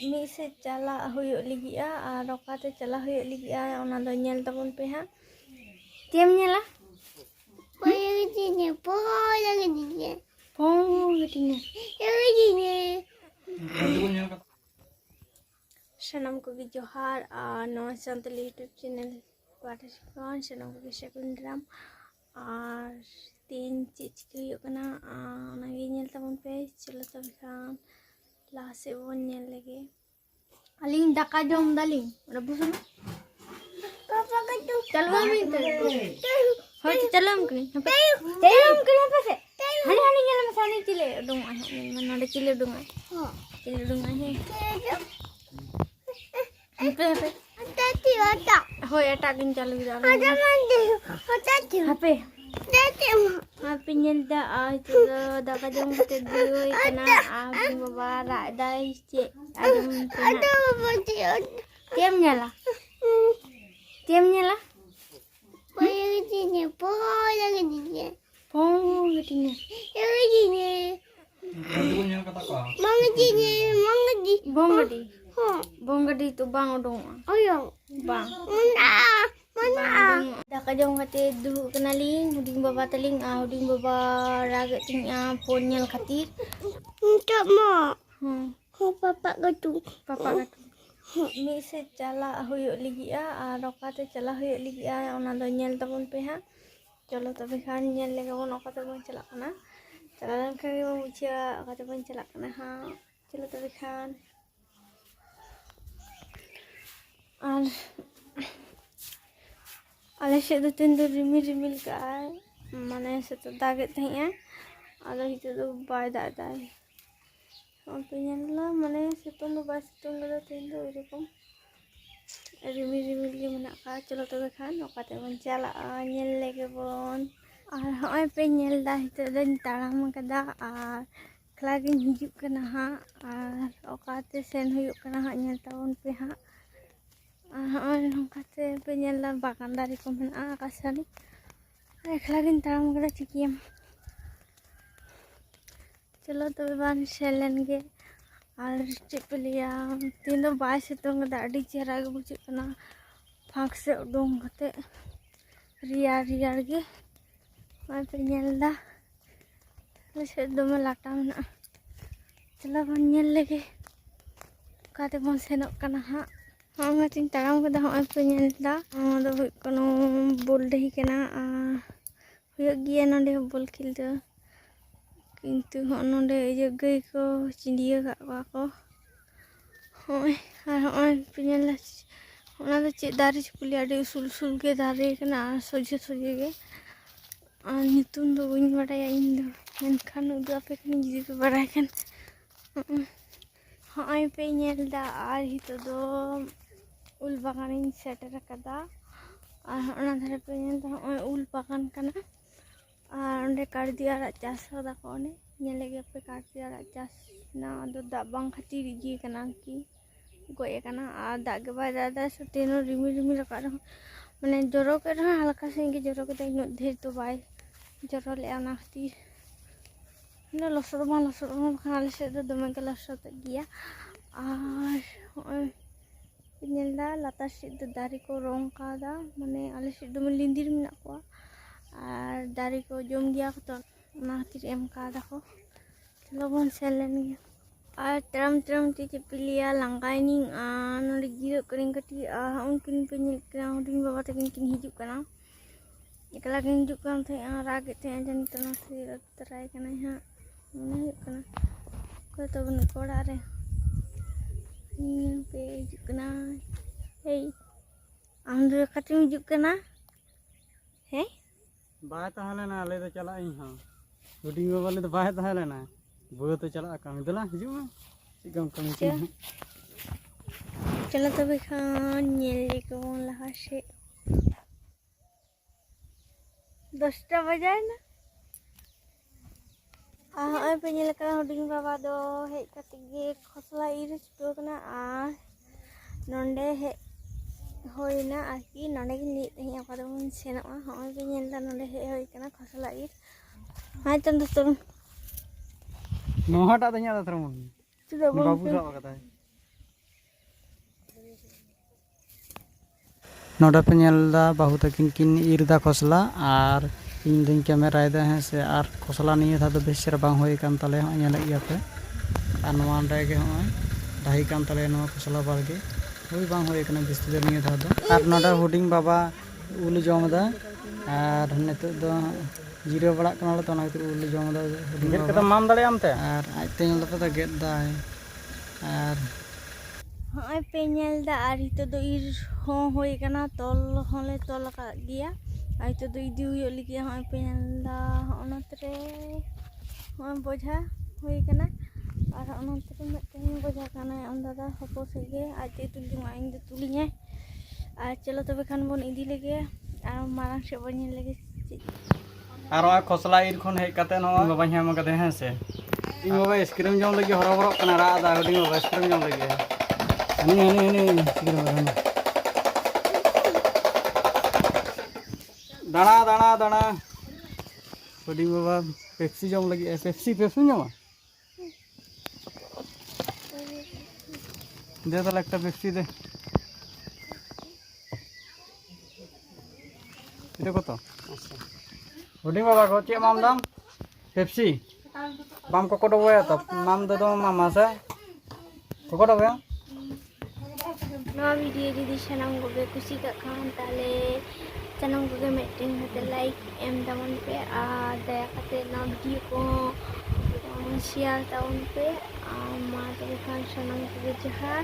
ᱢᱤᱫ ᱥᱮᱫ ᱪᱟᱞᱟᱜ ᱦᱩᱭᱩᱜ ᱞᱟᱹᱜᱤᱫᱼᱟ ᱟᱨ ᱚᱠᱟᱛᱮ ᱪᱟᱞᱟᱜ ᱦᱩᱭᱩᱜ ᱞᱟᱹᱜᱤᱫᱼᱟ ᱚᱱᱟ ᱫᱚ ᱧᱮᱞ ᱛᱟᱵᱚᱱ ᱯᱮ ᱦᱟᱸᱜ᱾ ᱪᱮᱫ ᱮᱢ ᱧᱮᱞᱟ? ᱥᱟᱱᱟᱢ ᱠᱚᱜᱮ ᱡᱚᱦᱟᱨ ᱟᱨ ᱱᱚᱣᱟ ᱥᱟᱱᱛᱟᱞᱤ ᱤᱭᱩᱴᱩᱵ ᱪᱮᱱᱮᱞ ᱯᱟᱴᱷᱟ ᱥᱟᱱᱟᱢ ᱠᱚᱜᱮ ᱥᱟᱹᱜᱩᱱ ᱫᱟᱨᱟᱢ᱾ ᱟᱨ ᱛᱮᱦᱮᱧ ᱪᱮᱫ ᱪᱤᱠᱟᱹ ᱦᱩᱭᱩᱜ ᱠᱟᱱᱟ ᱚᱱᱟᱜᱮ ᱧᱮᱞ ᱛᱟᱵᱚᱱ ᱯᱮ᱾ ᱪᱚᱞᱚ ᱛᱚᱵᱮ ᱠᱷᱟᱱ ᱞᱟᱦᱟ ᱥᱮᱫ ᱵᱚᱱ ᱧᱮᱞ ᱞᱮᱜᱮ᱾ ᱟᱹᱞᱤᱧ ᱫᱟᱠᱟ ᱡᱚᱢ ᱫᱟᱞᱤᱧ ᱵᱩᱥᱩᱱ ᱦᱳᱭ ᱪᱟᱞᱟᱣ ᱠᱟᱹᱱᱟᱹᱧ ᱦᱟᱯᱮ ᱦᱟᱹᱱᱤ ᱧᱮᱞ ᱢᱮᱥᱮ ᱦᱟᱹᱱᱤ ᱪᱤᱞᱤ ᱩᱰᱩᱝᱚᱜᱼᱟᱭ ᱦᱟᱸᱜ ᱱᱚᱰᱮ ᱪᱤᱞᱤ ᱩᱰᱩᱝᱚᱜᱼᱟᱭ ᱦᱟᱯᱮ ᱦᱳᱭ ᱮᱴᱟᱜ ᱜᱤᱧ ᱪᱟᱹᱞᱩᱭᱮᱫᱟ ᱦᱟᱯᱮ ᱦᱟᱯᱮ ᱧᱮᱞᱫᱟ ᱟᱨ ᱱᱤᱛᱚᱜ ᱫᱚ ᱫᱟᱠᱟ ᱡᱚᱢ ᱠᱟᱛᱮ ᱫᱩᱲᱩᱵ ᱠᱟᱱᱟ ᱟᱨ ᱵᱟᱵᱟ ᱨᱟᱜ ᱮᱫᱟᱭ ᱪᱮᱫ ᱟᱸᱡᱚᱢ ᱯᱮ ᱦᱟᱸᱜ᱾ ᱪᱮᱫ ᱮᱢ ᱧᱮᱞᱟ? ᱪᱮᱫ ᱮᱢ ᱧᱮᱞᱟ? ᱵᱚᱝᱜᱟᱰᱤ ᱛᱚ ᱵᱟᱝ ᱩᱰᱩᱝᱚᱜᱼᱟ ᱵᱟᱝ ᱫᱟᱠᱟ ᱡᱚᱢ ᱠᱟᱛᱮ ᱫᱩᱲᱩᱵ ᱠᱟᱱᱟᱞᱤᱧ ᱦᱩᱰᱤᱧ ᱵᱟᱵᱟ ᱛᱟᱹᱞᱤᱧ ᱟᱨ ᱦᱩᱰᱤᱧ ᱵᱟᱵᱟ ᱨᱟᱜᱮᱫ ᱛᱤᱧᱟ ᱯᱷᱳᱱ ᱧᱮᱞ ᱠᱷᱟᱹᱛᱤᱨ᱾ ᱯᱟᱯᱟ ᱜᱟᱹᱴᱩ ᱢᱤᱫ ᱥᱮᱫ ᱪᱟᱞᱟᱜ ᱦᱩᱭᱩᱜ ᱞᱟᱹᱜᱤᱫᱼᱟ ᱟᱨ ᱚᱠᱟᱛᱮ ᱪᱟᱞᱟᱜ ᱦᱩᱭᱩᱜ ᱞᱟᱹᱜᱤᱫᱼᱟ ᱚᱱᱟ ᱫᱚ ᱧᱮᱞ ᱛᱟᱵᱚᱱ ᱯᱮ ᱦᱟᱸᱜ᱾ ᱪᱚᱞᱚ ᱛᱚᱵᱮ ᱠᱷᱟᱱ ᱧᱮᱞ ᱞᱮᱜᱮ ᱵᱚᱱ ᱚᱠᱟᱛᱮ ᱵᱚᱱ ᱪᱟᱞᱟᱜ ᱠᱟᱱᱟ᱾ ᱪᱟᱞᱟᱣ ᱞᱮᱱᱠᱷᱟᱱ ᱜᱮᱵᱚᱱ ᱵᱩᱡᱷᱟᱹᱣᱟ ᱚᱠᱟᱛᱮ ᱵᱚᱱ ᱪᱟᱞᱟᱜ ᱠᱟᱱᱟ ᱦᱟᱸᱜ᱾ ᱪᱚᱞᱚ ᱛᱚᱵᱮ ᱠᱷᱟᱱ ᱟᱨ ᱟᱞᱮ ᱥᱮᱫ ᱫᱚ ᱛᱮᱦᱮᱧ ᱫᱚ ᱨᱤᱢᱤᱞ ᱠᱟᱜᱼᱟᱭ, ᱢᱟᱱᱮ ᱥᱮᱛᱟᱜ ᱫᱟᱜᱮᱫ ᱛᱟᱦᱮᱸᱜᱼᱟᱭ ᱟᱫᱚ ᱱᱤᱛᱚᱜ ᱫᱚ ᱵᱟᱭ ᱫᱟᱜ ᱮᱫᱟᱭ᱾ ᱱᱚᱜᱼᱚᱭ ᱯᱮ ᱧᱮᱞᱟ ᱢᱟᱱᱮ ᱥᱤᱛᱩᱝ ᱫᱚ ᱵᱟᱭ ᱥᱤᱛᱩᱝ ᱠᱟᱫᱟ ᱛᱮᱦᱮᱧ ᱫᱚ ᱳᱭᱨᱚᱠᱚᱢ ᱨᱤᱢᱤᱞ ᱜᱮ ᱢᱮᱱᱟᱜ ᱠᱟᱜᱼᱟ᱾ ᱪᱚᱞᱚ ᱛᱚᱵᱮ ᱠᱷᱟᱱ ᱚᱠᱟᱛᱮ ᱵᱚᱱ ᱪᱟᱞᱟᱜᱼᱟ ᱧᱮᱞ ᱞᱮᱜᱮ ᱵᱚᱱ᱾ ᱟᱨ ᱦᱚᱸᱜᱼᱚᱭ ᱯᱮ ᱧᱮᱞᱫᱟ ᱱᱤᱛᱚᱜ ᱫᱚᱧ ᱛᱟᱲᱟᱢ ᱠᱟᱫᱟ ᱟᱨ ᱮᱠᱞᱟ ᱜᱤᱧ ᱦᱤᱡᱩᱜ ᱠᱟᱱᱟ ᱦᱟᱸᱜ ᱟᱨ ᱚᱠᱟᱛᱮ ᱥᱮᱱ ᱦᱩᱭᱩᱜ ᱠᱟᱱᱟ ᱦᱟᱸᱜ ᱧᱮᱞ ᱛᱟᱵᱚᱱ ᱯᱮ ᱦᱟᱸᱜ᱾ ᱟᱨ ᱦᱚᱸᱜᱼᱚᱭ ᱱᱚᱝᱠᱟᱛᱮ ᱯᱮ ᱧᱮᱞᱫᱟ ᱵᱟᱜᱟᱱ ᱫᱟᱨᱮ ᱠᱚ ᱢᱮᱱᱟᱜᱼᱟ ᱟᱠᱟᱥᱵᱟᱱᱤ ᱟᱨ ᱮᱠᱞᱟ ᱜᱤᱧ ᱛᱟᱲᱟᱢ ᱠᱟᱫᱟ ᱪᱤᱠᱟᱹᱭᱟᱢ᱾ ᱪᱚᱞᱚ ᱛᱚᱵᱮ ᱵᱟᱱ ᱥᱮᱱ ᱞᱮᱱ ᱜᱮ᱾ ᱟᱨ ᱪᱮᱫ ᱯᱮ ᱞᱟᱹᱭᱟ ᱛᱮᱦᱮᱧ ᱫᱚ ᱵᱟᱭ ᱥᱤᱛᱩᱝ ᱠᱟᱫᱟ, ᱟᱹᱰᱤ ᱪᱮᱦᱨᱟ ᱜᱮ ᱵᱩᱡᱷᱟᱹᱜ ᱠᱟᱱᱟ ᱯᱷᱟᱸᱠ ᱥᱮᱫ ᱩᱰᱩᱝ ᱠᱟᱛᱮ ᱨᱮᱭᱟᱲ ᱜᱮ᱾ ᱱᱚᱜᱼᱚᱭ ᱯᱮ ᱧᱮᱞᱫᱟ ᱟᱞᱮ ᱥᱮᱫ ᱫᱚᱢᱮ ᱞᱟᱴᱟ ᱢᱮᱱᱟᱜᱼᱟ᱾ ᱪᱚᱞᱚ ᱵᱚᱱ ᱧᱮᱞ ᱞᱮᱜᱮ ᱚᱠᱟ ᱛᱮᱵᱚᱱ ᱥᱮᱱᱚᱜ ᱠᱟᱱᱟ ᱦᱟᱸᱜ᱾ ᱦᱚᱸᱜᱼᱚᱭ ᱛᱚᱧ ᱛᱟᱲᱟᱢ ᱠᱟᱫᱟ, ᱦᱚᱸᱜᱼᱚᱭ ᱯᱮ ᱧᱮᱞᱫᱟ ᱱᱚᱣᱟ ᱫᱚ ᱦᱩᱭᱩᱜ ᱠᱟᱱᱟ ᱵᱚᱞ ᱰᱟᱹᱦᱤ ᱠᱟᱱᱟ ᱟᱨ ᱦᱩᱭᱩᱜ ᱜᱮᱭᱟ ᱱᱚᱸᱰᱮ ᱦᱚᱸ ᱵᱚᱞ ᱠᱷᱮᱞ ᱫᱚ, ᱠᱤᱱᱛᱩ ᱦᱚᱸᱜ ᱱᱚᱸᱰᱮ ᱜᱟᱹᱭ ᱠᱚ ᱪᱤᱰᱤᱭᱟᱹ ᱠᱟᱜ ᱠᱚᱣᱟ ᱠᱚ ᱦᱚᱸᱜᱼᱚᱭ᱾ ᱟᱨ ᱦᱚᱸᱜᱼᱚᱭ ᱯᱮ ᱧᱮᱞᱫᱟ ᱚᱱᱟ ᱫᱚ ᱪᱮᱫ ᱫᱟᱨᱮ ᱪᱚ ᱠᱚ ᱞᱟᱹᱭᱟ, ᱟᱹᱰᱤ ᱩᱥᱩᱞ ᱜᱮ ᱫᱟᱨᱮ ᱠᱟᱱᱟ ᱟᱨ ᱥᱚᱡᱷᱮ ᱜᱮ᱾ ᱟᱨ ᱧᱩᱛᱩᱢ ᱫᱚ ᱵᱟᱹᱧ ᱵᱟᱰᱟᱭᱟ ᱤᱧ ᱫᱚ, ᱢᱮᱱᱠᱷᱟᱱ ᱩᱫᱩᱜ ᱟᱯᱮ ᱠᱟᱹᱱᱟᱹᱧ ᱡᱩᱫᱤ ᱯᱮ ᱵᱟᱲᱟᱭ ᱠᱷᱟᱱ᱾ ᱦᱚᱸᱜᱼᱚᱭ ᱯᱮ ᱧᱮᱞᱫᱟ ᱟᱨ ᱱᱤᱛᱚᱜ ᱫᱚ ᱩᱞ ᱵᱟᱜᱟᱱᱤᱧ ᱥᱮᱴᱮᱨ ᱟᱠᱟᱫᱟ ᱟᱨ ᱚᱱᱟ ᱫᱷᱟᱨᱮ ᱯᱮ ᱧᱮᱞᱫᱟ ᱦᱚᱸᱜᱼᱚᱭ ᱩᱞ ᱵᱟᱜᱟᱱ ᱠᱟᱱᱟ ᱟᱨ ᱚᱸᱰᱮ ᱠᱟᱲᱫᱤ ᱟᱲᱟᱜ ᱪᱟᱥ ᱠᱟᱫᱟ ᱠᱚ ᱚᱸᱰᱮ ᱧᱮᱞᱮᱫ ᱜᱮᱭᱟᱯᱮ ᱠᱟᱲᱫᱤ ᱟᱲᱟᱜ ᱪᱟᱥ ᱱᱟ ᱟᱫᱚ ᱫᱟᱜ ᱵᱟᱝ ᱠᱷᱟᱹᱛᱤᱨ ᱤᱭᱟᱹ ᱠᱟᱱᱟ ᱟᱨᱠᱤ ᱜᱚᱡ ᱟᱠᱟᱱᱟ ᱟᱨ ᱫᱟᱜ ᱜᱮ ᱵᱟᱭ ᱫᱟᱜ ᱮᱫᱟ᱾ ᱛᱮᱦᱮᱧ ᱦᱚᱸ ᱨᱤᱢᱤᱞ ᱨᱟᱠᱟᱵ ᱨᱮᱦᱚᱸ ᱢᱟᱱᱮ ᱡᱚᱨᱚ ᱠᱮᱫ ᱨᱮᱦᱚᱸ ᱦᱟᱞᱠᱟ ᱥᱟᱺᱦᱤᱡ ᱜᱮ ᱡᱚᱨᱚ ᱠᱮᱫᱟ, ᱩᱱᱟᱹᱜ ᱰᱷᱮᱨ ᱫᱚ ᱵᱟᱭ ᱡᱚᱨᱚ ᱞᱮᱜᱼᱟ᱾ ᱚᱱᱟ ᱠᱷᱟᱹᱛᱤᱨ ᱞᱚᱥᱚᱫ ᱵᱟᱝ ᱵᱟᱠᱷᱟᱱ ᱟᱞᱮ ᱥᱮᱫ ᱫᱚ ᱫᱚᱢᱮ ᱜᱮ ᱞᱚᱥᱚᱫᱚᱜ ᱜᱮᱭᱟ᱾ ᱟᱨ ᱦᱚᱸᱜᱼᱚᱭ ᱧᱮᱞᱫᱟ ᱞᱟᱛᱟᱨ ᱥᱮᱫ ᱫᱚ ᱫᱟᱨᱮ ᱠᱚ ᱨᱚᱝ ᱠᱟᱣᱫᱟ, ᱢᱟᱱᱮ ᱟᱞᱮ ᱥᱮᱫ ᱫᱚᱢᱮ ᱞᱤᱸᱫᱤᱨ ᱢᱮᱱᱟᱜ ᱠᱚᱣᱟ ᱟᱨ ᱫᱟᱨᱮ ᱠᱚ ᱡᱚᱢ ᱜᱮᱭᱟ ᱠᱚ ᱛᱚ, ᱚᱱᱟ ᱠᱷᱟᱹᱛᱤᱨ ᱮᱢ ᱠᱟᱣᱫᱟ ᱠᱚ᱾ ᱪᱚᱞᱚ ᱵᱚᱱ ᱥᱮᱱ ᱞᱮᱱ ᱜᱮ᱾ ᱟᱨ ᱛᱟᱲᱟᱢ ᱛᱮ ᱪᱮᱫ ᱯᱮ ᱞᱟᱹᱭᱟ ᱞᱟᱸᱜᱟᱭᱱᱤᱧ ᱟᱨ ᱱᱚᱸᱰᱮ ᱡᱤᱨᱟᱹᱜ ᱠᱟᱹᱱᱟᱹᱧ ᱠᱟᱹᱴᱤᱡ ᱟᱨ ᱩᱱᱠᱤᱱ ᱯᱮ ᱧᱮᱞ ᱠᱤᱱᱟ ᱦᱩᱰᱤᱧ ᱵᱟᱵᱟ ᱛᱟᱹᱠᱤᱱ ᱠᱤᱱ ᱦᱤᱡᱩᱜ ᱠᱟᱱᱟ᱾ ᱮᱠᱞᱟ ᱜᱤᱧ ᱦᱤᱡᱩᱜ ᱠᱟᱱ ᱛᱟᱦᱮᱸᱜᱼᱟ, ᱨᱟᱜᱮᱫ ᱛᱟᱦᱮᱸᱜᱼᱟ ᱡᱟᱹᱱᱤᱡ ᱚᱱᱟ ᱠᱷᱟᱹᱛᱤᱨ ᱟᱹᱜᱩ ᱛᱚᱨᱟᱭ ᱠᱟᱱᱟᱧ ᱦᱟᱸᱜ ᱢᱚᱱᱮ ᱦᱩᱭᱩᱜ ᱠᱟᱱᱟ᱾ ᱚᱠᱚᱭ ᱛᱚ ᱵᱟᱹᱱᱩᱜ ᱠᱚᱣᱟ ᱚᱲᱟᱜ ᱨᱮ, ᱯᱮ ᱦᱤᱡᱩᱜ ᱠᱟᱱᱟ᱾ ᱮᱭ ᱟᱢ ᱫᱚ ᱚᱠᱟᱛᱮᱢ ᱦᱤᱡᱩᱜ ᱠᱟᱱᱟ? ᱦᱮᱸ ᱵᱟᱭ ᱛᱟᱦᱮᱸ ᱞᱮᱱᱟ, ᱞᱟᱹᱭ ᱫᱚ ᱪᱟᱞᱟᱜ ᱤᱧ ᱦᱚᱸ ᱦᱩᱰᱤᱧ ᱵᱟᱵᱟ ᱞᱟᱹᱭ ᱫᱚ ᱵᱟᱭ ᱛᱟᱦᱮᱸ ᱞᱮᱱᱟ, ᱵᱟᱹᱫᱽ ᱮ ᱪᱟᱞᱟᱜᱼᱟ ᱠᱟᱹᱢᱤ ᱫᱮᱞᱟ ᱦᱤᱡᱩᱜ ᱢᱮ ᱪᱮᱫ ᱠᱚᱢ ᱠᱟᱹᱢᱤ ᱠᱟᱱᱟ ᱦᱟᱸᱜ᱾ ᱪᱚᱞᱚ ᱛᱚᱵᱮ ᱠᱷᱟᱱ ᱧᱮᱞ ᱞᱮᱜᱮ ᱵᱚᱱ ᱞᱟᱦᱟ ᱥᱮᱫ᱾ 10টা ᱵᱟᱡᱟᱭᱱᱟ ᱟᱨ ᱦᱚᱸᱜᱼᱚᱭ ᱯᱮ ᱧᱮᱞ ᱠᱟᱱᱟ ᱦᱩᱰᱤᱧ ᱵᱟᱵᱟ ᱫᱚ ᱦᱮᱡ ᱠᱟᱛᱮ ᱜᱮ ᱠᱷᱚᱥᱞᱟ ᱤᱨ ᱪᱩᱴᱟᱹᱣ ᱠᱟᱱᱟ ᱟᱨ ᱱᱚᱸᱰᱮ ᱦᱮᱡ ᱦᱩᱭᱱᱟ ᱟᱨᱠᱤ ᱱᱚᱸᱰᱮ ᱜᱤᱧ ᱞᱟᱹᱭᱮᱫ ᱛᱟᱦᱮᱸᱜᱼᱟ ᱚᱠᱟ ᱫᱚᱵᱚᱱ ᱥᱮᱱᱚᱜᱼᱟ᱾ ᱦᱚᱸᱜᱼᱚᱭ ᱯᱮ ᱧᱮᱞᱫᱟ ᱱᱚᱸᱰᱮ ᱦᱮᱡ ᱦᱩᱭ ᱠᱟᱱᱟ ᱠᱷᱚᱥᱞᱟ ᱤᱨ᱾ ᱦᱟᱭ ᱪᱟᱸᱫᱳ ᱱᱚᱣᱟᱴᱟᱜ ᱫᱚ ᱤᱧᱟᱹᱜ ᱫᱚ ᱛᱷᱚᱨᱢᱚᱱ ᱪᱮᱫᱟᱜ ᱵᱟᱝ ᱵᱟᱵᱩ ᱥᱟᱵ ᱟᱠᱟᱫᱟᱭ नोडे पे नेलदा बाहू तकिन किन इरदा खसला और इन दिन कैमरा हैं से और खसला नहीं था तो बेस बांग होय कान तले हो नेले गया पे और नोआ गे हो ढाई कान तले नोआ खसला बाड़गे हुई बांग होय कना बेस दे नहीं था दो और नोडे हुडिंग बाबा उल जमदा और नितो दो जीरो बड़ा कना तो ना उल जमदा गेट कता माम दाड़े आमते और आते नेल तो गेट दाय और हाँ पे नेलदा और हितो दो इर हो होय कना तोल होले तोल का गया आई तो इदी हुई लगे हाँ पे नेलदा ओनतरे हाँ बोझा हुई कना और ओनतरे मिटन बोझा कना उन दादा हपो सेगे आज तुलिंग इन दो तुलिंगे और चलो तबे खान बन इदी लगे और मारांग से बन लगे और खसला ईर खन हेज काते न बाबा हम काते हैं से इन बाबा आइसक्रीम जम लगे हरबरक कना रादा हुडिंग बाबा आइसक्रीम जम लगे हनी हनी हनी आइसक्रीम बाबा दाना दाना दाना हुडिंग बाबा पेप्सी जम लगे पेप्सी पेप्सी जमा दे तो लगता पेप्सी दे এটা কত হুডিং বাবা কো चे माम दाम पेप्सी बाम को कोडो बया तो माम दो मामा से को कोडो बया नवा वीडियो जुदी सनाम को कुसी का खान ताले चैनल को मिटन हते लाइक एम दामन पे आ दया कते नवा वीडियो को शेयर ताउन पे मा तो खान सनाम को जहार